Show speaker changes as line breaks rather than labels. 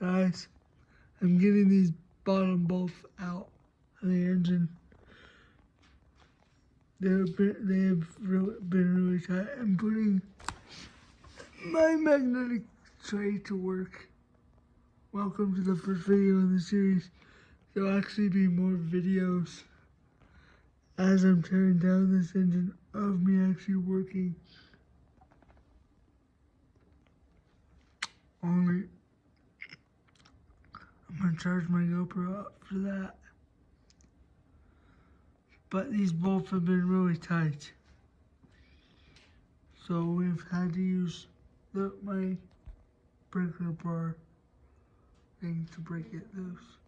Guys, I'm getting these bottom bolts out of the engine. They have been really tight. I'm putting my magnetic tray to work. Welcome to the first video in the series. There'll actually be more videos as I'm tearing down this engine of me actually working. Only I'm gonna charge my GoPro up for that. But these bolts have been really tight, so we've had to use my breaker bar thing to break it loose.